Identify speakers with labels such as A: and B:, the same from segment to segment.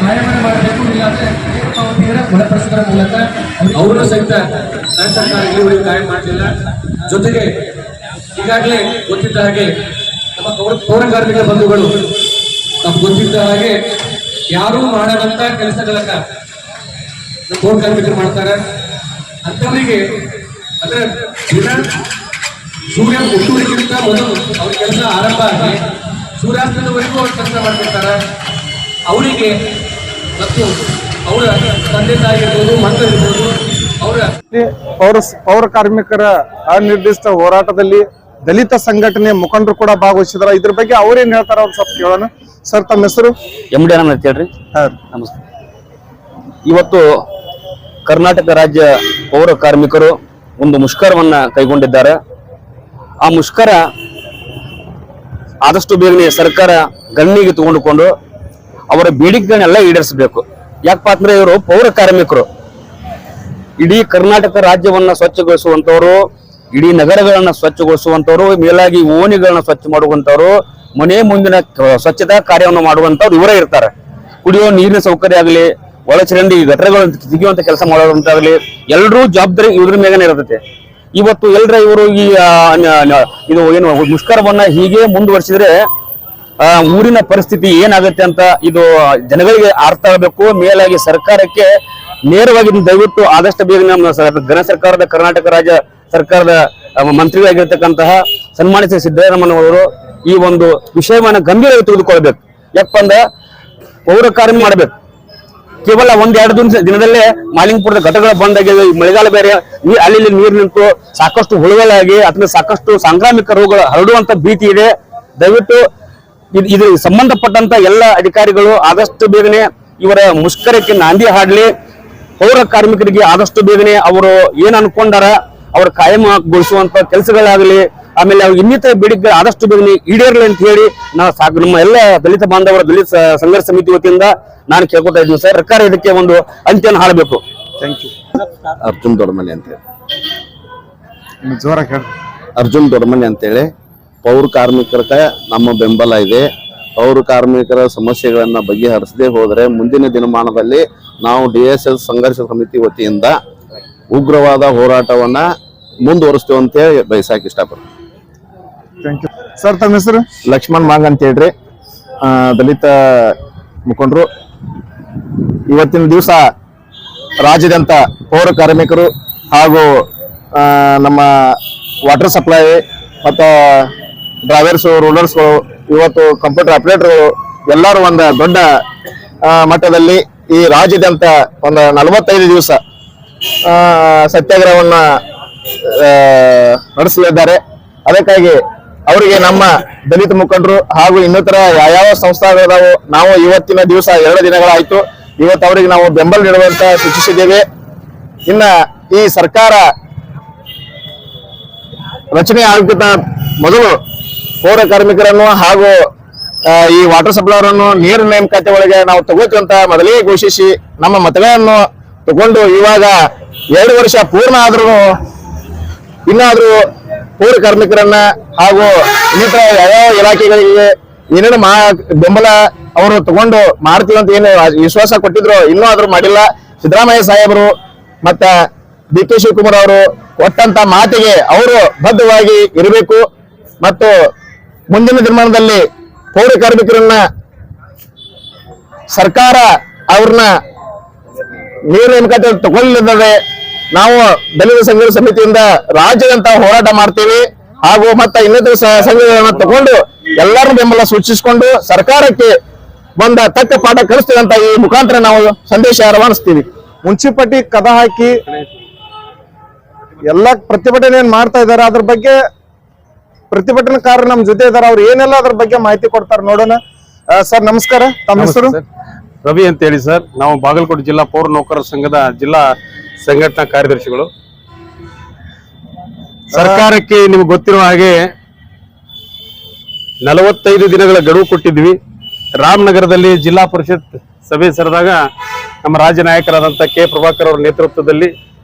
A: ಕಾಯಮನೆ ಮಾಡಬೇಕು. ಇಲ್ಲಾಂದ್ರೆ ಗುಣಪಡಿಸೋದ್ರ ಮೂಲಕ ಅವರು ಸಹಿತ ಸರ್ಕಾರ ಇಲ್ಲಿವರೆಗೂ ಕಾಯಂ ಮಾಡಲಿಲ್ಲ. ಜೊತೆಗೆ ಈಗಾಗಲೇ ಗೊತ್ತಿದ್ದ ಹಾಗೆ ನಮ್ಮ ಪೌರ ಕಾರ್ಮಿಕ ಬಂಧುಗಳು ನಮ್ಗೆ ಗೊತ್ತಿದ್ದ ಹಾಗೆ ಯಾರೂ ಮಾಡದಂತ ಕೆಲಸಗಳನ್ನ ಪೌರ ಕಾರ್ಮಿಕರು ಮಾಡ್ತಾರೆ. ಅಂಥವರಿಗೆ ಅಂದ್ರೆ ದಿನ ಸೂರ್ಯ ಹುಟ್ಟುವುದಕ್ಕಿಂತ ಮೊದಲು ಅವ್ರ ಕೆಲಸ ಆರಂಭ ಆಗಿ ಸೂರ್ಯಾಸ್ತದವರೆಗೂ ಅವ್ರು ಕೆಲಸ ಮಾಡ್ತಿರ್ತಾರೆ. ಅವರಿಗೆ ಮತ್ತು ಅವರ ತಂದೆ ತಾಯಿ ಇರ್ಬೋದು, ಮಕ್ಕಳು ಇರ್ಬೋದು,
B: ಪೌರ ಕಾರ್ಮಿಕರ ಅನಿರ್ದಿಷ್ಟ ಹೋರಾಟದಲ್ಲಿ ದಲಿತ ಸಂಘಟನೆ ಮುಖಂಡರು ಕೂಡ ಭಾಗವಹಿಸಿದಾರ. ಇದ್ರ ಬಗ್ಗೆ ಅವ್ರೇನ್ ಹೇಳ್ತಾರ ಒಂದ್ ಸ್ವಲ್ಪ ಕೇಳೋಣ. ಸರ್, ತಮ್ಮ ಹೆಸರು?
C: MD ಅಂತ ಹೇಳ್ರಿ. ನಮಸ್ಕಾರ. ಇವತ್ತು ಕರ್ನಾಟಕ ರಾಜ್ಯ ಪೌರ ಕಾರ್ಮಿಕರು ಒಂದು ಮುಷ್ಕರವನ್ನ ಕೈಗೊಂಡಿದ್ದಾರೆ. ಆ ಮುಷ್ಕರ ಆದಷ್ಟು ಬೇಗನೆ ಸರ್ಕಾರ ಗಣನೆಗೆ ತಗೊಂಡುಕೊಂಡು ಅವರ ಬೇಡಿಕೆಗಳನ್ನೆಲ್ಲ ಈಡೇರಿಸಬೇಕು. ಯಾಕಪ್ಪ ಅಂದ್ರೆ ಇವರು ಪೌರ ಕಾರ್ಮಿಕರು, ಇಡೀ ಕರ್ನಾಟಕ ರಾಜ್ಯವನ್ನ ಸ್ವಚ್ಛಗೊಳಿಸುವಂತವರು, ಇಡೀ ನಗರಗಳನ್ನ ಸ್ವಚ್ಛಗೊಳಿಸುವಂತವರು, ಮೇಲಾಗಿ ಓಣಿಗಳನ್ನ ಸ್ವಚ್ಛ ಮಾಡುವಂತವರು, ಮನೆ ಮುಂದಿನ ಸ್ವಚ್ಛತಾ ಕಾರ್ಯವನ್ನು ಮಾಡುವಂತವ್ರು ಇವರೇ ಇರ್ತಾರೆ. ಕುಡಿಯುವ ನೀರಿನ ಸೌಕರ್ಯ ಆಗಲಿ, ಒಳಚರಂಡಿ ಗಟರಗಳನ್ನು ತೆಗೆಯುವಂತ ಕೆಲಸ ಮಾಡುವಂತಾಗಲಿ, ಎಲ್ಲರೂ ಜವಾಬ್ದಾರಿ ಇವ್ರ ಮೇಗನೆ ಇರ್ತೈತೆ. ಇವತ್ತು ಎಲ್ರ ಇವರು ಈ ಇದು ಏನು ಮುಷ್ಕರವನ್ನ ಹೀಗೆ ಮುಂದುವರಿಸಿದ್ರೆ ಊರಿನ ಪರಿಸ್ಥಿತಿ ಏನಾಗುತ್ತೆ ಅಂತ ಇದು ಜನಗಳಿಗೆ ಅರ್ಥ ಆಗಬೇಕು. ಮೇಲಾಗಿ ಸರ್ಕಾರಕ್ಕೆ ನೇರವಾಗಿ ದಯವಿಟ್ಟು ಆದಷ್ಟು ಬೇಗ ನಮ್ಮ ಘನ ಸರ್ಕಾರದ ಕರ್ನಾಟಕ ರಾಜ್ಯ ಸರ್ಕಾರದ ಮಂತ್ರಿಗಳಾಗಿರ್ತಕ್ಕಂತಹ ಸನ್ಮಾನಿತ ಸಿದ್ದರಾಮಯ್ಯನವರು ಈ ಒಂದು ವಿಷಯವನ್ನ ಗಂಭೀರವಾಗಿ ತೆಗೆದುಕೊಳ್ಬೇಕು. ಯಾಕಪ್ಪ ಅಂದ್ರೆ ಪೌರ ಕಾರ್ಯ ಮಾಡಬೇಕು. ಕೇವಲ ಒಂದೆರಡು ದಿನದಲ್ಲೇ ಮಾಲಿಂಗಪುರದ ಘಟಕಗಳ ಬಂದಾಗಿದೆ. ಮಳೆಗಾಲ ಬೇರೆ, ಅಲ್ಲಿ ನೀರು ನಿಂತು ಸಾಕಷ್ಟು ಹುಳುಗಳಾಗಿ ಅಥವಾ ಸಾಕಷ್ಟು ಸಾಂಕ್ರಾಮಿಕ ರೋಗಗಳು ಹರಡುವಂತ ಭೀತಿ ಇದೆ. ದಯವಿಟ್ಟು ಇದು ಸಂಬಂಧಪಟ್ಟಂತ ಎಲ್ಲ ಅಧಿಕಾರಿಗಳು ಆದಷ್ಟು ಬೇಗನೆ ಇವರ ಮುಷ್ಕರಕ್ಕೆ ನಾಂದಿ ಹಾಡಲಿ. ಪೌರ ಕಾರ್ಮಿಕರಿಗೆ ಆದಷ್ಟು ಬೇಗನೆ ಅವರು ಏನ್ ಅನ್ಕೊಂಡಾರ ಅವ್ರ ಕಾಯಮಗೊಳಿಸುವಂತ ಕೆಲಸಗಳಾಗಲಿ, ಆಮೇಲೆ ಅವ್ರ ಇನ್ನಿತರ ಬೇಡಿಕೆ ಆದಷ್ಟು ಬೇಗನೆ ಈಡೇರಲಿ ಅಂತ ಹೇಳಿ ನಾವು ನಮ್ಮ ಎಲ್ಲ ದಲಿತ ಬಾಂಧವರ ದಲಿತ ಸಂಘರ್ಷ ಸಮಿತಿ ವತಿಯಿಂದ ನಾನು ಕೇಳ್ಕೊತಾ ಇದ್ದೀನಿ. ಸರ್, ಸರ್ಕಾರ ಇದಕ್ಕೆ ಒಂದು ಅಂತ್ಯನ ಹಾಡಬೇಕು.
B: Thank you.
D: ಅರ್ಜುನ್ ದೊಡ್ಡಮನಿ ಅಂತೇಳಿ,
B: ಜೋರಾಗಿ ಹೇಳಿ.
D: ಅರ್ಜುನ್ ದೊಡ್ಡಮನಿ ಅಂತೇಳಿ ಪೌರ ಕಾರ್ಮಿಕರ ನಮ್ಮ ಬೆಂಬಲ ಇದೆ. ಪೌರ ಕಾರ್ಮಿಕರ ಸಮಸ್ಯೆಗಳನ್ನ ಬಗೆಹರಿಸದೆ ಹೋದರೆ ಮುಂದಿನ ದಿನಮಾನದಲ್ಲಿ ನಾವು DSS ಸಂಘರ್ಷ ಸಮಿತಿ ವತಿಯಿಂದ ಉಗ್ರವಾದ ಹೋರಾಟವನ್ನ ಮುಂದುವರಿಸ್ತೇವೆ ಅಂತ ಹೇಳಿ ಬಯಸಕ್ಕೆ ಇಷ್ಟಪಡ್ತೀನಿ.
B: Thank you. ಸರ್, ತಮ್ಮ ಹೆಸರು?
D: ಲಕ್ಷ್ಮಣ್ ಮಾಂಗ್ ಅಂತ ಹೇಳ್ರಿ, ದಲಿತ ಮುಖಂಡರು. ಇವತ್ತಿನ ದಿವಸ ರಾಜ್ಯಾದ್ಯಂತ ಪೌರ ಕಾರ್ಮಿಕರು ಹಾಗೂ ನಮ್ಮ ವಾಟರ್ ಸಪ್ಲೈ ಮತ್ತು ಡ್ರೈವರ್ಸು, ರೂಲರ್ಸ್ಗಳು, ಇವತ್ತು ಕಂಪ್ಯೂಟರ್ ಆಪರೇಟರ್ಗಳು ಎಲ್ಲರೂ ಒಂದು ದೊಡ್ಡ ಮಟ್ಟದಲ್ಲಿ ಈ ರಾಜ್ಯಾದ್ಯಂತ ಒಂದು 45 ದಿವಸ ಸತ್ಯಾಗ್ರಹವನ್ನ ನಡೆಸಲಿದ್ದಾರೆ. ಅದಕ್ಕಾಗಿ ಅವರಿಗೆ ನಮ್ಮ ದಲಿತ ಮುಖಂಡರು ಹಾಗೂ ಇನ್ನಿತರ ಯಾವ ಸಂಸ್ಥೆಗಳಿದಾವು ನಾವು ಇವತ್ತಿನ ದಿವಸ 2 ದಿನಗಳಾಯ್ತು. ಇವತ್ತು ಅವರಿಗೆ ನಾವು ಬೆಂಬಲ ನೀಡುವಂತ ಸೂಚಿಸಿದ್ದೇವೆ. ಇನ್ನ ಈ ಸರ್ಕಾರ ರಚನೆ ಆಗುತ್ತ ಮೊದಲು ಪೌರ ಕಾರ್ಮಿಕರನ್ನು ಹಾಗೂ ಈ ವಾಟರ್ ಸಪ್ಲೈವರನ್ನು ನೇರ ನೇಮಕಾತಿ ಒಳಗೆ ನಾವು ತಗೋತೀವಿ ಅಂತ ಮೊದಲೇ ಘೋಷಿಸಿ ನಮ್ಮ ಮತಗಳನ್ನು ತಗೊಂಡು ಇವಾಗ 2 ವರ್ಷ ಪೂರ್ಣ ಆದ್ರೂ ಇನ್ನಾದ್ರೂ ಪೌರ ಕಾರ್ಮಿಕರನ್ನ ಹಾಗೂ ಇನ್ನಿತರ ಯಾವ ಇಲಾಖೆಗಳಿಗೆ ಏನೇನು ಬೆಂಬಲ ಅವರು ತಗೊಂಡು ಮಾಡ್ತೀವಿ ಅಂತ ಏನು ವಿಶ್ವಾಸ ಕೊಟ್ಟಿದ್ರು ಇನ್ನೂ ಆದ್ರೂ ಮಾಡಿಲ್ಲ. ಸಿದ್ದರಾಮಯ್ಯ ಸಾಹೇಬರು ಮತ್ತ DK ಶಿವಕುಮಾರ್ ಅವರು ಕೊಟ್ಟಂತ ಮಾತಿಗೆ ಅವರು ಬದ್ಧವಾಗಿ ಇರಬೇಕು ಮತ್ತು ಮುಂದಿನ ದಿನಮಾನದಲ್ಲಿ ಪೌರ ಕಾರ್ಮಿಕರನ್ನ ಸರ್ಕಾರ ಅವ್ರನ್ನ ನೇರ ನೇಮಕಾತಿ ತಗೊಳ್ಳಲಿದ್ದಾರೆ. ನಾವು ದಲಿತ ಸಂಘರ್ಷ ಸಮಿತಿಯಿಂದ ರಾಜ್ಯದಂತ ಹೋರಾಟ ಮಾಡ್ತೀವಿ ಹಾಗೂ ಮತ್ತೆ ಇನ್ನಿತರ ಸಂಘಗಳನ್ನ ತಗೊಂಡು ಎಲ್ಲರೂ ಬೆಂಬಲ ಸೂಚಿಸಿಕೊಂಡು ಸರ್ಕಾರಕ್ಕೆ ಒಂದ ತಕ್ಕ ಪಾಠ ಕಲಿಸ್ತೀವಿ ಅಂತ ಈ ಮುಖಾಂತರ ನಾವು ಸಂದೇಶ ರವಾನಿಸ್ತೀವಿ.
B: ಮುನ್ಸಿಪಾಲಿಟಿ ಕದ ಹಾಕಿ ಎಲ್ಲ ಪ್ರತಿಭಟನೆ ಮಾಡ್ತಾ ಇದಾರೆ. ಅದ್ರ ಬಗ್ಗೆ ಪ್ರತಿಭಟನಾಕಾರರು ನಮ್ ಜೊತೆ ಇದಾರೆ. ಅವ್ರು ಏನೆಲ್ಲ ಅದ್ರ ಬಗ್ಗೆ ಮಾಹಿತಿ ಕೊಡ್ತಾರೆ ನೋಡೋಣ. ಸರ್, ನಮಸ್ಕಾರ. ತಮ್ಮ ಹೆಸರು?
E: ರವಿ ಅಂತ ಹೇಳಿ ಸರ್. ನಾವು ಬಾಗಲಕೋಟೆ ಜಿಲ್ಲಾ ಪೌರ ನೌಕರರ ಸಂಘದ ಜಿಲ್ಲಾ ಸಂಘಟನಾ ಕಾರ್ಯದರ್ಶಿಗಳು. ಸರ್ಕಾರಕ್ಕೆ ನಿಮ್ಗೆ ಗೊತ್ತಿರುವ ಹಾಗೆ 45 ದಿನಗಳ ಗಡುವು ಕೊಟ್ಟಿದ್ವಿ. ರಾಮನಗರದಲ್ಲಿ ಜಿಲ್ಲಾ ಪರಿಷತ್ ಸಭೆ ಸೇರಿದಾಗ ನಮ್ಮ ರಾಜ್ಯ ನಾಯಕರಾದಂಥ K ಪ್ರಭಾಕರ್ ಅವರ ನೇತೃತ್ವದಲ್ಲಿ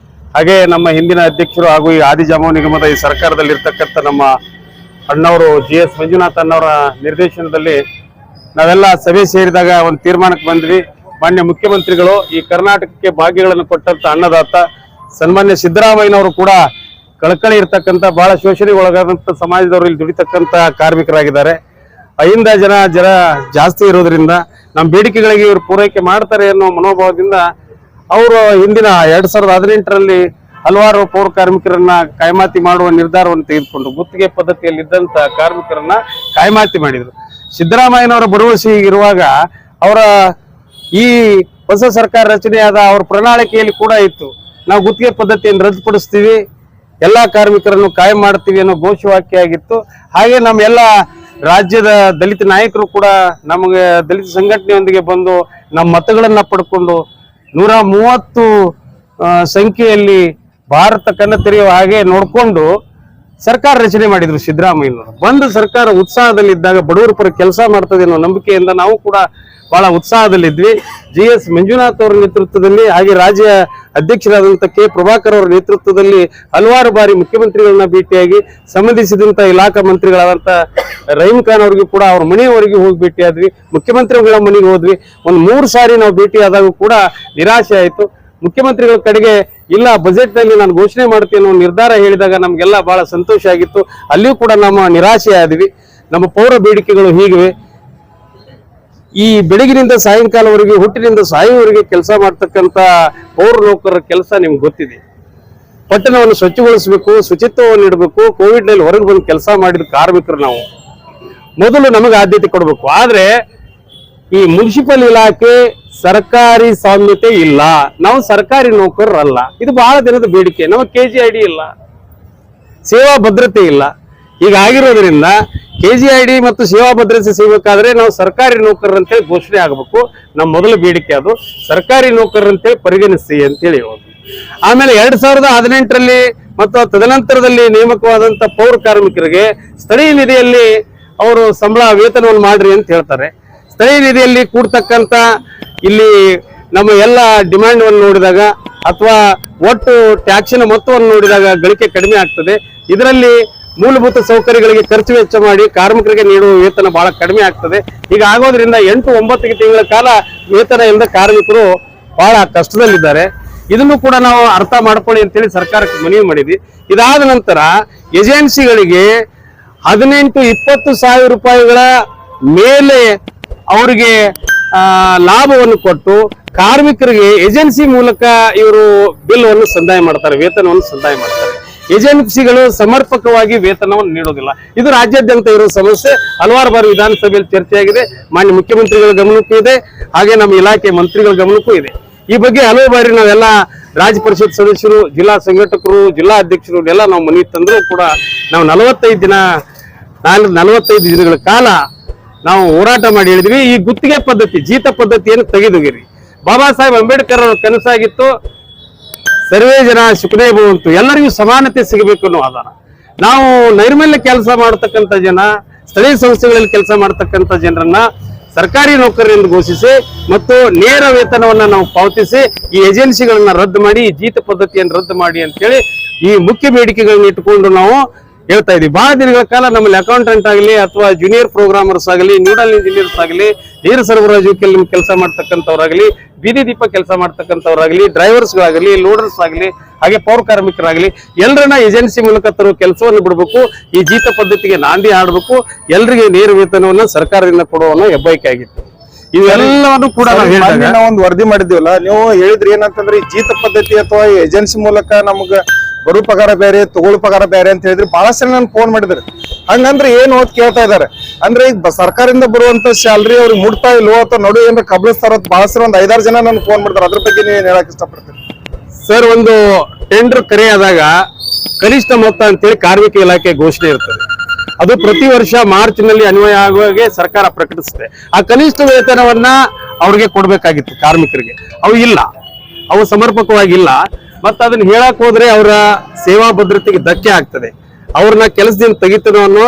E: ಹಾಗೆ ನಮ್ಮ ಹಿಂದಿನ ಅಧ್ಯಕ್ಷರು ಹಾಗೂ ಈ ಆದಿಜಾಮಾವ್ ನಿಗಮದ ಈ ಸರ್ಕಾರದಲ್ಲಿ ಇರ್ತಕ್ಕಂಥ ನಮ್ಮ ಅಣ್ಣವರು GS ಮಂಜುನಾಥ್ ಅಣ್ಣವರ ನಿರ್ದೇಶನದಲ್ಲಿ ನಾವೆಲ್ಲ ಸಭೆ ಸೇರಿದಾಗ ಒಂದು ತೀರ್ಮಾನಕ್ಕೆ ಬಂದ್ವಿ. ಮಾನ್ಯ ಮುಖ್ಯಮಂತ್ರಿಗಳು ಈ ಕರ್ನಾಟಕಕ್ಕೆ ಭಾಗ್ಯಗಳನ್ನು ಕೊಟ್ಟಂತ ಅನ್ನದಾತ ಸನ್ಮಾನ್ಯ ಸಿದ್ದರಾಮಯ್ಯನವರು ಕೂಡ ಕಳಕಳಿ ಇರ್ತಕ್ಕಂಥ ಬಹಳ ಶೋಷಣೆಗೆ ಒಳಗಾದಂತ ಸಮಾಜದವರು ಇಲ್ಲಿ ದುಡಿತಕ್ಕಂತ ಕಾರ್ಮಿಕರಾಗಿದ್ದಾರೆ. ಅಹಿಂದ ಜನ ಜಾಸ್ತಿ ಇರೋದ್ರಿಂದ ನಮ್ಮ ಬೇಡಿಕೆಗಳಿಗೆ ಇವರು ಪೂರೈಕೆ ಮಾಡ್ತಾರೆ ಅನ್ನೋ ಮನೋಭಾವದಿಂದ ಅವರು ಹಿಂದಿನ 2018ರಲ್ಲಿ ಹಲವಾರು ಪೌರ ಕಾರ್ಮಿಕರನ್ನ ಕಾಯಮಾತಿ ಮಾಡುವ ನಿರ್ಧಾರವನ್ನು ತೆಗೆದುಕೊಂಡು ಗುತ್ತಿಗೆ ಪದ್ಧತಿಯಲ್ಲಿದ್ದಂತ ಕಾರ್ಮಿಕರನ್ನ ಕಾಯಮಾತಿ ಮಾಡಿದ್ರು. ಸಿದ್ದರಾಮಯ್ಯನವರ ಭರವಸೆ ಇರುವಾಗ ಅವರ ಈ ಹೊಸ ಸರ್ಕಾರ ರಚನೆಯಾದ ಅವ್ರ ಪ್ರಣಾಳಿಕೆಯಲ್ಲಿ ಕೂಡ ಇತ್ತು, ನಾವು ಗುತ್ತಿಗೆ ಪದ್ಧತಿಯನ್ನು ರದ್ದುಪಡಿಸ್ತೀವಿ, ಎಲ್ಲಾ ಕಾರ್ಮಿಕರನ್ನು ಕಾಯಂ ಮಾಡ್ತೀವಿ ಅನ್ನೋ ಘೋಷವಾಕ್ಯ ಆಗಿತ್ತು. ಹಾಗೆ ನಮ್ಮ ಎಲ್ಲ ರಾಜ್ಯದ ದಲಿತ ನಾಯಕರು ಕೂಡ ನಮಗೆ ದಲಿತ ಸಂಘಟನೆಯೊಂದಿಗೆ ಬಂದು ನಮ್ಮ ಮತಗಳನ್ನ ಪಡ್ಕೊಂಡು 130 ಸಂಖ್ಯೆಯಲ್ಲಿ ಭಾರತ ಕನ್ನ ತೆರೆಯುವ ಹಾಗೆ ನೋಡ್ಕೊಂಡು ಸರ್ಕಾರ ರಚನೆ ಮಾಡಿದ್ರು ಸಿದ್ದರಾಮಯ್ಯನವರು. ಬಂದು ಸರ್ಕಾರ ಉತ್ಸಾಹದಲ್ಲಿದ್ದಾಗ ಬಡವರ ಪರ ಕೆಲಸ ಮಾಡ್ತದೆ ಅನ್ನೋ ನಂಬಿಕೆಯಿಂದ ನಾವು ಕೂಡ ಬಹಳ ಉತ್ಸಾಹದಲ್ಲಿದ್ವಿ. GS ಮಂಜುನಾಥ್ ಅವರ ನೇತೃತ್ವದಲ್ಲಿ ಹಾಗೆ ರಾಜ್ಯ ಅಧ್ಯಕ್ಷರಾದಂಥ ಕೆ ಪ್ರಭಾಕರ್ ಅವರ ನೇತೃತ್ವದಲ್ಲಿ ಹಲವಾರು ಬಾರಿ ಮುಖ್ಯಮಂತ್ರಿಗಳನ್ನ ಭೇಟಿಯಾಗಿ ಸಂಬಂಧಿಸಿದಂತ ಇಲಾಖಾ ಮಂತ್ರಿಗಳಾದಂತ ರಹೀಂ ಖಾನ್ ಅವ್ರಿಗೂ ಕೂಡ ಅವ್ರ ಮನೆಯವರೆಗೆ ಹೋಗಿ ಭೇಟಿಯಾದ್ವಿ. ಮುಖ್ಯಮಂತ್ರಿಗಳ ಮನೆಗೆ ಹೋದ್ವಿ. 3 ಸಾರಿ ನಾವು ಭೇಟಿಯಾದಾಗ ಕೂಡ ನಿರಾಶೆ ಆಯಿತು. ಮುಖ್ಯಮಂತ್ರಿಗಳ ಕಡೆಗೆ ಇಲ್ಲ ಬಜೆಟ್ ನಲ್ಲಿ ನಾನು ಘೋಷಣೆ ಮಾಡ್ತೀನಿ ಅನ್ನೋ ನಿರ್ಧಾರ ಹೇಳಿದಾಗ ನಮ್ಗೆಲ್ಲ ಬಹಳ ಸಂತೋಷ ಆಗಿತ್ತು. ಅಲ್ಲಿಯೂ ಕೂಡ ನಮ್ಮ ನಿರಾಶೆ ಆದ್ವಿ. ನಮ್ಮ ಪೌರ ಬೇಡಿಕೆಗಳು ಹೀಗಿವೆ. ಈ ಬೆಳಗಿನಿಂದ ಸಾಯಂಕಾಲವರೆಗೆ ಹುಟ್ಟಿನಿಂದ ಸಾಯುವವರೆಗೆ ಕೆಲಸ ಮಾಡ್ತಕ್ಕಂಥ ಪೌರ ನೌಕರರ ಕೆಲಸ ನಿಮ್ಗೆ ಗೊತ್ತಿದೆ. ಪಟ್ಟಣವನ್ನು ಸ್ವಚ್ಛಗೊಳಿಸಬೇಕು, ಶುಚಿತ್ವವನ್ನು ಇಡಬೇಕು. ಕೋವಿಡ್ ನಲ್ಲಿ ಹೊರಗೆ ಬಂದು ಕೆಲಸ ಮಾಡಿದ ಕಾರ್ಮಿಕರು ನಾವು ಮೊದಲು ನಮಗೆ ಆದ್ಯತೆ ಕೊಡಬೇಕು. ಆದ್ರೆ ಈ ಮುನ್ಸಿಪಲ್ ಇಲಾಖೆ ಸರ್ಕಾರಿ ಸಾಮ್ಯತೆ ಇಲ್ಲ, ನಾವು ಸರ್ಕಾರಿ ನೌಕರರಲ್ಲ. ಇದು ಬಹಳ ದಿನದ ಬೇಡಿಕೆ. ನಮಗೆ KGID ಇಲ್ಲ, ಸೇವಾ ಭದ್ರತೆ ಇಲ್ಲ. ಹೀಗಾಗಿರೋದ್ರಿಂದ KGID ಮತ್ತು ಸೇವಾ ಭದ್ರತೆ ಸಿಗಬೇಕಾದ್ರೆ ನಾವು ಸರ್ಕಾರಿ ನೌಕರರಂತೇಳಿ ಘೋಷಣೆ ಆಗಬೇಕು. ನಮ್ಮ ಮೊದಲ ಬೇಡಿಕೆ ಅದು, ಸರ್ಕಾರಿ ನೌಕರರಂತೇಳಿ ಪರಿಗಣಿಸಿ ಅಂತೇಳಿ ಹೇಳೋದು. ಆಮೇಲೆ 2018ರಲ್ಲಿ ಮತ್ತು ತದನಂತರದಲ್ಲಿ ನೇಮಕವಾದಂತ ಪೌರ ಕಾರ್ಮಿಕರಿಗೆ ಸ್ಥಳೀಯ ನಿಧಿಯಲ್ಲಿ ಅವರು ಸಂಬಳ ವೇತನವನ್ನು ಮಾಡ್ರಿ ಅಂತ ಹೇಳ್ತಾರೆ. ಸ್ಥಳೀಯ ನಿಧಿಯಲ್ಲಿ ಕೂಡ್ತಕ್ಕಂತ ಇಲ್ಲಿ ನಮ್ಮ ಎಲ್ಲ ಡಿಮ್ಯಾಂಡ್ ಅನ್ನು ನೋಡಿದಾಗ ಅಥವಾ ಒಟ್ಟು ಟ್ಯಾಕ್ಸಿನ ಮೊತ್ತವನ್ನು ನೋಡಿದಾಗ ಗಳಿಕೆ ಕಡಿಮೆ ಆಗ್ತದೆ. ಇದರಲ್ಲಿ ಮೂಲಭೂತ ಸೌಕರ್ಯಗಳಿಗೆ ಖರ್ಚು ವೆಚ್ಚ ಮಾಡಿ ಕಾರ್ಮಿಕರಿಗೆ ನೀಡುವ ವೇತನ ಬಹಳ ಕಡಿಮೆ ಆಗ್ತದೆ. ಈಗ ಆಗೋದ್ರಿಂದ 8-9 ತಿಂಗಳ ಕಾಲ ವೇತನ ಇಲ್ಲದ ಕಾರ್ಮಿಕರು ಬಹಳ ಕಷ್ಟದಲ್ಲಿದ್ದಾರೆ. ಇದನ್ನು ಕೂಡ ನಾವು ಅರ್ಥ ಮಾಡ್ಕೊಳ್ಳಿ ಅಂತೇಳಿ ಸರ್ಕಾರಕ್ಕೆ ಮನವಿ ಮಾಡಿದ್ವಿ. ಇದಾದ ನಂತರ ಏಜೆನ್ಸಿಗಳಿಗೆ 18-20 ಸಾವಿರ ರೂಪಾಯಿಗಳ ಮೇಲೆ ಅವರಿಗೆ ಲಾಭವನ್ನು ಕೊಟ್ಟು ಕಾರ್ಮಿಕರಿಗೆ ಏಜೆನ್ಸಿ ಮೂಲಕ ಇವರು ಬಿಲ್ ಅನ್ನು ಸಂದಾಯ ಮಾಡ್ತಾರೆ, ವೇತನವನ್ನು ಸಂದಾಯ ಮಾಡ್ತಾರೆ. ಏಜೆನ್ಸಿಗಳು ಸಮರ್ಪಕವಾಗಿ ವೇತನವನ್ನು ನೀಡೋದಿಲ್ಲ. ಇದು ರಾಜ್ಯಾದ್ಯಂತ ಇರೋ ಸಮಸ್ಯೆ. ಹಲವಾರು ಬಾರಿ ವಿಧಾನಸಭೆಯಲ್ಲಿ ಚರ್ಚೆಯಾಗಿದೆ. ಮಾನ್ಯ ಮುಖ್ಯಮಂತ್ರಿಗಳ ಗಮನಕ್ಕೂ ಇದೆ, ಹಾಗೆ ನಮ್ಮ ಇಲಾಖೆ ಮಂತ್ರಿಗಳ ಗಮನಕ್ಕೂ ಇದೆ. ಈ ಬಗ್ಗೆ ಹಲವು ಬಾರಿ ನಾವೆಲ್ಲ ರಾಜ್ಯ ಪರಿಷತ್ ಸದಸ್ಯರು, ಜಿಲ್ಲಾ ಸಂಘಟಕರು, ಜಿಲ್ಲಾ ಅಧ್ಯಕ್ಷರು ಎಲ್ಲ ನಾವು ಮನವಿ ತಂದರೂ ಕೂಡ ನಾವು 45 ದಿನಗಳ ಕಾಲ ನಾವು ಹೋರಾಟ ಮಾಡಿ ಹೇಳಿದ್ವಿ. ಈ ಗುತ್ತಿಗೆ ಪದ್ಧತಿ, ಜೀತ ಪದ್ಧತಿಯನ್ನು ತೆಗೆದುಗಿರಿ. ಬಾಬಾ ಸಾಹೇಬ್ ಅಂಬೇಡ್ಕರ್ ಅವರ ಕನಸಾಗಿತ್ತು ಸರ್ವೇ ಜನ ಸುಖನೇ ಭವಂತು, ಎಲ್ಲರಿಗೂ ಸಮಾನತೆ ಸಿಗಬೇಕು ಅನ್ನೋ ಆಧಾರ. ನಾವು ನೈರ್ಮಲ್ಯ ಕೆಲಸ ಮಾಡತಕ್ಕಂಥ ಜನ, ಸ್ಥಳೀಯ ಸಂಸ್ಥೆಗಳಲ್ಲಿ ಕೆಲಸ ಮಾಡತಕ್ಕಂಥ ಜನರನ್ನ ಸರ್ಕಾರಿ ನೌಕರರೆಂದು ಘೋಷಿಸಿ ಮತ್ತು ನೇರ ವೇತನವನ್ನ ನಾವು ಪಾವತಿಸಿ ಈ ಏಜೆನ್ಸಿಗಳನ್ನ ರದ್ದು ಮಾಡಿ, ಈ ಜೀತ ಪದ್ಧತಿಯನ್ನು ರದ್ದು ಮಾಡಿ ಅಂತೇಳಿ ಈ ಮುಖ್ಯ ಬೇಡಿಕೆಗಳನ್ನ ಇಟ್ಟುಕೊಂಡು ನಾವು ಹೇಳ್ತಾ ಇದೀವಿ. ಬಹಳ ದಿನಗಳ ಕಾಲ ನಮ್ಮಲ್ಲಿ ಅಕೌಂಟೆಂಟ್ ಆಗಲಿ ಅಥವಾ ಜೂನಿಯರ್ ಪ್ರೋಗ್ರಾಮರ್ಸ್ ಆಗಲಿ, ನ್ಯೂಡಲ್ ಇಂಜಿನಿಯರ್ಸ್ ಆಗಲಿ, ನೀರು ಸರಬರಾಜು ಕೆಲಸ ಮಾಡ್ತಕ್ಕಂಥವ್ರಾಗಲಿ, ಬೀದಿ ದೀಪ ಕೆಲಸ ಮಾಡ್ತಕ್ಕಂಥವ್ರಾಗಲಿ, ಡ್ರೈವರ್ಸ್ಗಳಾಗಲಿ, ಲೋಡರ್ಸ್ ಆಗಲಿ, ಹಾಗೆ ಪೌರ ಕಾರ್ಮಿಕರಾಗಲಿ ಎಲ್ಲರನ್ನ ಏಜೆನ್ಸಿ ಮೂಲಕ ತರುವ ಕೆಲಸವನ್ನು ಬಿಡಬೇಕು. ಈ ಜೀತ ಪದ್ಧತಿಗೆ ನಾಂದಿ ಆಡಬೇಕು. ಎಲ್ಲರಿಗೆ ನೇರ ವೇತನವನ್ನು ಸರ್ಕಾರದಿಂದ ಕೊಡುವ ಹೆಬ್ಬಯಕೆ ಆಗಿತ್ತು. ಇವೆಲ್ಲವನ್ನು ಕೂಡ
B: ನಾವು ಒಂದು ವರದಿ ಮಾಡಿದ್ದೀವಲ್ಲ, ನೀವು ಹೇಳಿದ್ರಿ ಏನಂತಂದ್ರೆ ಈ ಜೀತ ಪದ್ಧತಿ ಅಥವಾ ಏಜೆನ್ಸಿ ಮೂಲಕ ನಮ್ಗ ಬರೋ ಪಗಾರ ಬೇರೆ, ತಗೊಳ್ಳೋ ಪಗಾರ ಬೇರೆ ಅಂತ ಹೇಳಿದ್ರಿ. ಬಹಳಷ್ಟು ಜನ ನನ್ ಫೋನ್ ಮಾಡಿದ್ರು. ಹಂಗಂದ್ರೆ ಏನು ಅಂತ ಕೇಳ್ತಾ ಇದಾರೆ. ಅಂದ್ರೆ ಈಗ ಸರ್ಕಾರದಿಂದ ಬರುವಂತ ಸ್ಯಾಲ್ರಿ ಅವ್ರಿಗೆ ಮುಟ್ತಾ ಇಲ್ವೋ ಅಥವಾ ನಡು ಏನಾರ ಕಬಳಿಸ್ತಾರ ಅಂತ ಬಹಳಷ್ಟು ಒಂದು 5-6 ಜನ ನನ್ ಫೋನ್ ಮಾಡ್ತಾರೆ. ಅದ್ರ ಬಗ್ಗೆ ನೀವು ಹೇಳಕ್ ಇಷ್ಟಪಡ್ತೀರಿ
E: ಸರ್? ಒಂದು ಟೆಂಡರ್ ಕರೆಯಾದಾಗ ಕನಿಷ್ಠ ಮೊತ್ತ ಅಂತೇಳಿ ಕಾರ್ಮಿಕ ಇಲಾಖೆ ಘೋಷಣೆ ಇರ್ತದೆ. ಅದು ಪ್ರತಿ ವರ್ಷ ಮಾರ್ಚ್ ನಲ್ಲಿ ಅನ್ವಯ ಆಗುವಾಗೆ ಸರ್ಕಾರ ಪ್ರಕಟಿಸುತ್ತೆ. ಆ ಕನಿಷ್ಠ ವೇತನವನ್ನ ಅವ್ರಿಗೆ ಕೊಡ್ಬೇಕಾಗಿತ್ತು ಕಾರ್ಮಿಕರಿಗೆ. ಅವು ಇಲ್ಲ, ಅವು ಸಮರ್ಪಕವಾಗಿಲ್ಲ. ಮತ್ತೆ ಅದನ್ನ ಹೇಳಕ್ ಹೋದ್ರೆ ಅವರ ಸೇವಾ ಭದ್ರತೆಗೆ ಧಕ್ಕೆ ಆಗ್ತದೆ. ಅವ್ರನ್ನ ಕೆಲಸದಿಂದ ತೆಗಿತನೋ ಅನ್ನೋ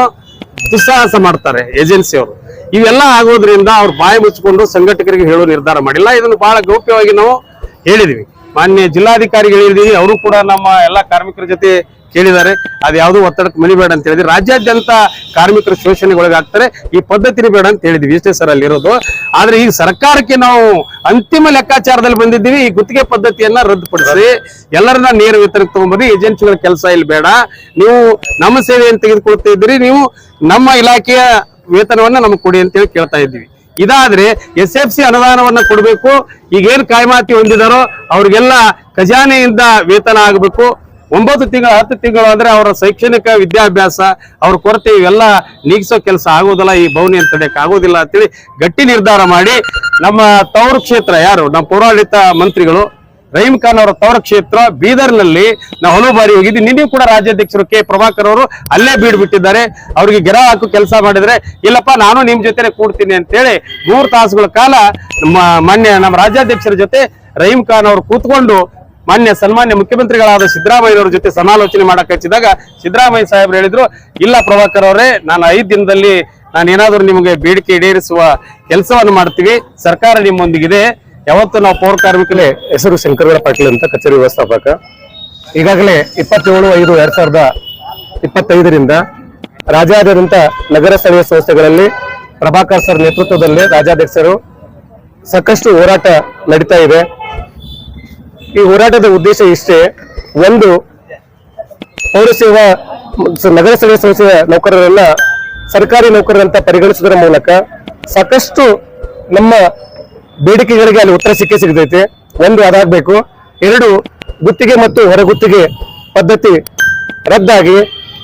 E: ದುಸ್ಸಾಹಸ ಮಾಡ್ತಾರೆ ಏಜೆನ್ಸಿ ಅವರು. ಇವೆಲ್ಲ ಆಗೋದ್ರಿಂದ ಅವ್ರು ಬಾಯಿ ಮುಚ್ಚಿಕೊಂಡು ಸಂಘಟಕರಿಗೆ ಹೇಳೋ ನಿರ್ಧಾರ ಮಾಡಿಲ್ಲ. ಇದನ್ನು ಬಹಳ ಗೌಪ್ಯವಾಗಿ ನಾವು ಹೇಳಿದ್ವಿ. ಮಾನ್ಯ ಜಿಲ್ಲಾಧಿಕಾರಿಗಳು ಹೇಳಿದೀವಿ. ಅವರು ಕೂಡ ನಮ್ಮ ಎಲ್ಲಾ ಕಾರ್ಮಿಕರ ಜೊತೆ ಕೇಳಿದ್ದಾರೆ. ಅದು ಯಾವುದು ಒತ್ತಡಕ್ಕೆ ಮಣಿಬೇಡ ಅಂತ ಹೇಳಿದ್ವಿ. ರಾಜ್ಯಾದ್ಯಂತ ಕಾರ್ಮಿಕರು ಶೋಷಣೆಗೊಳಗಾಗ್ತಾರೆ, ಈ ಪದ್ಧತಿನೇ ಬೇಡ ಅಂತ ಹೇಳಿದ್ವಿ. ಇಷ್ಟೇ ಸರ್ ಅಲ್ಲಿರೋದು. ಆದ್ರೆ ಈಗ ಸರ್ಕಾರಕ್ಕೆ ನಾವು ಅಂತಿಮ ಲೆಕ್ಕಾಚಾರದಲ್ಲಿ ಬಂದಿದ್ದೀವಿ. ಈ ಗುತ್ತಿಗೆ ಪದ್ಧತಿಯನ್ನ ರದ್ದುಪಡಿಸಿ ಎಲ್ಲರನ್ನ ನೇರ ವೇತನಕ್ಕೆ ತಗೊಂಡ್ಬರ್ರಿ. ಏಜೆನ್ಸಿಗಳ ಕೆಲಸ ಇಲ್ಲಿ ಬೇಡ. ನೀವು ನಮ್ಮ ಸೇವೆಯನ್ನು ತೆಗೆದುಕೊಳ್ತಾ ಇದ್ದೀರಿ, ನೀವು ನಮ್ಮ ಇಲಾಖೆಯ ವೇತನವನ್ನ ನಮಗೆ ಕೊಡಿ ಅಂತೇಳಿ ಕೇಳ್ತಾ ಇದ್ದೀವಿ. ಇದಾದ್ರೆ SFC ಅನುದಾನವನ್ನ ಕೊಡಬೇಕು. ಈಗೇನ್ ಕಾಯ್ಮಾತಿ ಹೊಂದಿದಾರೋ ಅವ್ರಿಗೆಲ್ಲ ಖಜಾನೆಯಿಂದ ವೇತನ ಆಗಬೇಕು. 9 ತಿಂಗಳು 10 ತಿಂಗಳು ಅಂದ್ರೆ ಅವರ ಶೈಕ್ಷಣಿಕ ವಿದ್ಯಾಭ್ಯಾಸ, ಅವ್ರ ಕೊರತೆ ಇವೆಲ್ಲ ನೀಗಿಸೋ ಕೆಲಸ ಆಗೋದಿಲ್ಲ. ಈ ಭವನಿ ತಡೆಯಕ್ಕೆ ಆಗೋದಿಲ್ಲ ಅಂತೇಳಿ ಗಟ್ಟಿ ನಿರ್ಧಾರ ಮಾಡಿ ನಮ್ಮ ತವರು ಕ್ಷೇತ್ರ ಯಾರು ನಮ್ಮ ಪೌರಾಡಳಿತ ಮಂತ್ರಿಗಳು ರಹೀಂ ಖಾನ್ ಅವರ ತವರ ಕ್ಷೇತ್ರ ಬೀದರ್ನಲ್ಲಿ ನಾವು ಹಲವು ಬಾರಿ ಹೋಗಿದ್ವಿ. ನಿನ್ನೆ ಕೂಡ ರಾಜ್ಯಾಧ್ಯಕ್ಷರು ಕೆ ಪ್ರಭಾಕರ್ ಅವರು ಅಲ್ಲೇ ಬೀಡು ಬಿಟ್ಟಿದ್ದಾರೆ. ಅವರಿಗೆ ಗೆರ ಹಾಕು ಕೆಲಸ ಮಾಡಿದ್ರೆ ಇಲ್ಲಪ್ಪ ನಾನು ನಿಮ್ ಜೊತೆ ಕೂಡ್ತೀನಿ ಅಂತೇಳಿ 3 ತಾಸುಗಳ ಕಾಲ ನಮ್ಮ ರಾಜ್ಯಾಧ್ಯಕ್ಷರ ಜೊತೆ ರಹೀಂ ಖಾನ್ ಅವರು ಕೂತ್ಕೊಂಡು ಸನ್ಮಾನ್ಯ ಮುಖ್ಯಮಂತ್ರಿಗಳಾದ ಸಿದ್ದರಾಮಯ್ಯನವ್ರ ಜೊತೆ ಸಮಾಲೋಚನೆ ಮಾಡಕ್ ಹಚ್ಚಿದಾಗ ಸಿದ್ದರಾಮಯ್ಯ ಸಾಹೇಬ್ರು ಹೇಳಿದ್ರು, ಇಲ್ಲ ಪ್ರಭಾಕರ್ ಅವರೇ, ನಾನು 5 ದಿನದಲ್ಲಿ ನಾನು ಏನಾದ್ರು ನಿಮಗೆ ಬೇಡಿಕೆ ಈಡೇರಿಸುವ ಕೆಲಸವನ್ನು ಮಾಡ್ತೀವಿ. ಸರ್ಕಾರ ನಿಮ್ಮೊಂದಿಗಿದೆ. ಯಾವತ್ತು ನಾವು ಪೌರ ಕಾರ್ಮಿಕರೇ.
D: ಹೆಸರು ಶಂಕರಗೌಡ ಪಾಟೀಲ್ ಅಂತ, ಕಚೇರಿ ವ್ಯವಸ್ಥಾಪಕ. ಈಗಾಗಲೇ 27/5/2025 ರಾಜ್ಯಾದ್ಯಂತ ನಗರ ಸ್ಥಳೀಯ ಸಂಸ್ಥೆಗಳಲ್ಲಿ ಪ್ರಭಾಕರ್ ಸರ್ ನೇತೃತ್ವದಲ್ಲಿ ರಾಜ್ಯಾಧ್ಯಕ್ಷರು ಸಾಕಷ್ಟು ಹೋರಾಟ ನಡೀತಾ ಇದೆ. ಈ ಹೋರಾಟದ ಉದ್ದೇಶ ಇಷ್ಟೇ. ಒಂದು, ಪೌರಸೇವಾ ನಗರ ಸ್ಥಳೀಯ ಸಂಸ್ಥೆಯ ನೌಕರರನ್ನ ಸರ್ಕಾರಿ ನೌಕರರಂತ ಪರಿಗಣಿಸುವುದರ ಮೂಲಕ ಸಾಕಷ್ಟು ನಮ್ಮ ಬೇಡಿಕೆಗಳಿಗೆ ಅಲ್ಲಿ ಉತ್ತರ ಸಿಗತೈತೆ. ಒಂದು, ಅದಾಗಬೇಕು. 2, ಗುತ್ತಿಗೆ ಮತ್ತು ಹೊರಗುತ್ತಿಗೆ ಪದ್ಧತಿ ರದ್ದಾಗಿ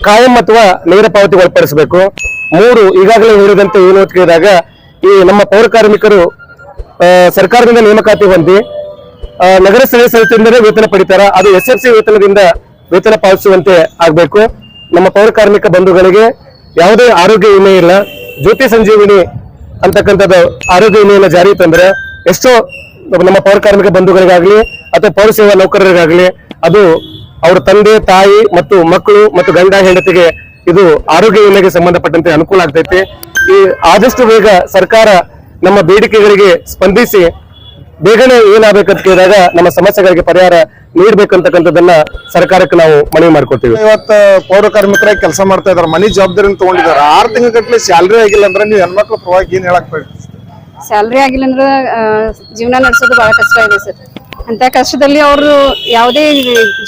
D: ಕಾಯಂ ಅಥವಾ ನೇರ ಪಾವತಿ ಒಳಪಡಿಸಬೇಕು. 3, ಈಗಾಗಲೇ ಹೇಳಿದಂತೆ ಏನು ಅಂತ ಕೇಳಿದಾಗ ಈ ನಮ್ಮ ಪೌರ ಕಾರ್ಮಿಕರು ಸರ್ಕಾರದಿಂದ ನೇಮಕಾತಿ ಹೊಂದಿ ನಗರ ಸ್ಥಳೀಯ ಸಂಸ್ಥೆಯಿಂದಲೇ ವೇತನ ಪಡಿತಾರ, ಅದು SFC ವೇತನದಿಂದ ವೇತನ ಪಾವತಿಸುವಂತೆ ಆಗ್ಬೇಕು. ನಮ್ಮ ಪೌರ ಕಾರ್ಮಿಕ ಬಂಧುಗಳಿಗೆ ಯಾವುದೇ ಆರೋಗ್ಯ ವಿಮೆ ಇಲ್ಲ. ಜ್ಯೋತಿ ಸಂಜೀವಿನಿ ಅಂತಕ್ಕಂಥದ್ದು ಆರೋಗ್ಯ ವಿಮೆಯನ್ನು ಜಾರಿ ತಂದ್ರೆ ಎಷ್ಟೋ ನಮ್ಮ ಪೌರ ಕಾರ್ಮಿಕ ಬಂಧುಗಳಿಗಾಗ್ಲಿ ಅಥವಾ ಪೌರ ಸೇವಾ ನೌಕರರಿಗಾಗ್ಲಿ ಅದು ಅವ್ರ ತಂದೆ ತಾಯಿ ಮತ್ತು ಮಕ್ಕಳು ಮತ್ತು ಗಂಡ ಹೆಂಡತಿಗೆ ಇದು ಆರೋಗ್ಯ ವಿಮೆಗೆ ಸಂಬಂಧಪಟ್ಟಂತೆ ಅನುಕೂಲ ಆಗ್ತೈತಿ. ಈ ಆದಷ್ಟು ಬೇಗ ಸರ್ಕಾರ ನಮ್ಮ ಬೇಡಿಕೆಗಳಿಗೆ ಸ್ಪಂದಿಸಿ ಬೇಗನೆ ಏನಾಗಬೇಕಂತ ಕೇಳಿದಾಗ ನಮ್ಮ ಸಮಸ್ಯೆಗಳಿಗೆ ಪರಿಹಾರ ನೀಡ್ಬೇಕಂತಕ್ಕಂಥದ್ದನ್ನ ಸರ್ಕಾರಕ್ಕೆ ನಾವು ಮನವಿ ಮಾಡ್ಕೊತೀವಿ.
B: ಇವತ್ತು ಪೌರ ಕಾರ್ಮಿಕರಾಗಿ ಕೆಲಸ ಮಾಡ್ತಾ ಇದಾರೆ, ಮನಿ ಜವಾಬ್ದಾರಿನ ತಗೊಂಡಿದ್ದಾರೆ. 6 ತಿಂಗಳ ಗಟ್ಟಲೆ ಸ್ಯಾಲ್ರಿ ಆಗಿಲ್ಲ ಅಂದ್ರೆ ನೀವು ಹೆಣ್ಮಕ್ಳ ಪರವಾಗಿ ಏನ್ ಹೇಳಕ್ ಬೇಕು?
F: ಸ್ಯಾಲ್ರಿ ಆಗಿಲ್ಲ ಅಂದ್ರೆ ಜೀವನ ನಡೆಸೋದು ಬಹಳ ಕಷ್ಟ ಇದೆ ಸರ್. ಅಂತ ಕಷ್ಟದಲ್ಲಿ ಅವರು ಯಾವುದೇ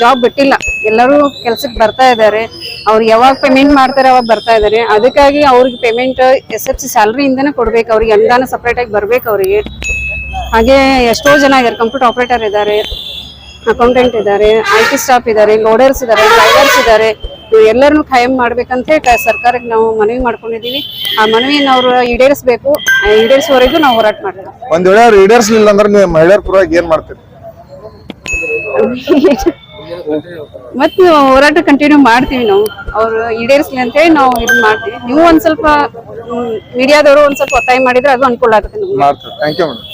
F: ಜಾಬ್ ಬಿಟ್ಟಿಲ್ಲ, ಎಲ್ಲರೂ ಕೆಲ್ಸಕ್ಕೆ ಬರ್ತಾ ಇದ್ದಾರೆ. ಅವ್ರು ಯಾವಾಗ ಪೇಮೆಂಟ್ ಮಾಡ್ತಾರೆ ಅವಾಗ ಬರ್ತಾ ಇದ್ದಾರೆ. ಅದಕ್ಕಾಗಿ ಅವ್ರಿಗೆ ಪೇಮೆಂಟ್ SFC ಸ್ಯಾಲ್ರಿ ಇಂದನೇ ಕೊಡ್ಬೇಕು. ಅವ್ರಿಗೆ ಅನುದಾನ ಸಪ್ರೇಟ್ ಆಗಿ ಬರ್ಬೇಕು ಅವರಿಗೆ. ಹಾಗೆ ಎಷ್ಟೋ ಜನ ಇದ್ದಾರೆ, ಕಂಪ್ಯೂಟರ್ ಆಪರೇಟರ್ ಇದ್ದಾರೆ, ಅಕೌಂಟೆಂಟ್ ಇದ್ದಾರೆ, IT ಸ್ಟಾಫ್ ಇದ್ದಾರೆ, ಲೋಡರ್ಸ್ ಇದ್ದಾರೆ, ಡ್ರೈವರ್ಸ್ ಇದ್ದಾರೆ. ಎಲ್ಲರನ್ನು ಖಾಯಂ ಮಾಡ್ಬೇಕಂತ ಸರ್ಕಾರಕ್ಕೆ ನಾವು ಮನವಿ ಮಾಡ್ಕೊಂಡಿದೀವಿ. ಆ ಮನವಿಯನ್ನು ಅವರು ಈಡೇರಿಸಬೇಕು. ಈಡೇರಿಸುವವರೆಗೂ ನಾವು ಹೋರಾಟ ಮಾಡ್ತೀವಿ.
B: ಒಂದ್ ವೇಳೆ ಅವ್ರು ಈಡೇರಿಸಲಿಲ್ಲ ಅಂದ್ರೆ ನೀವು ಮಹಿಳೆಯರ ಪರವಾಗಿ ಏನ್ ಮಾಡ್ತೀರಿ?
F: ಮತ್ತೆ ಹೋರಾಟ ಕಂಟಿನ್ಯೂ ಮಾಡ್ತೀವಿ ನಾವು. ಅವ್ರು ಈಡೇರಿಸಲಿ ಅಂತೇಳಿ ನಾವು ಇದನ್ನ ಮಾಡ್ತೀವಿ. ನೀವು ಒಂದ್ ಸ್ವಲ್ಪ ಮೀಡಿಯಾದವರು ಒಂದ್ ಸ್ವಲ್ಪ ಒತ್ತಾಯ ಮಾಡಿದ್ರೆ ಅದು ಅನುಕೂಲ ಆಗುತ್ತೆ ನಮ್ಗೆ.
B: ಮಾಡ್ತೀವಿ. Thank you madam.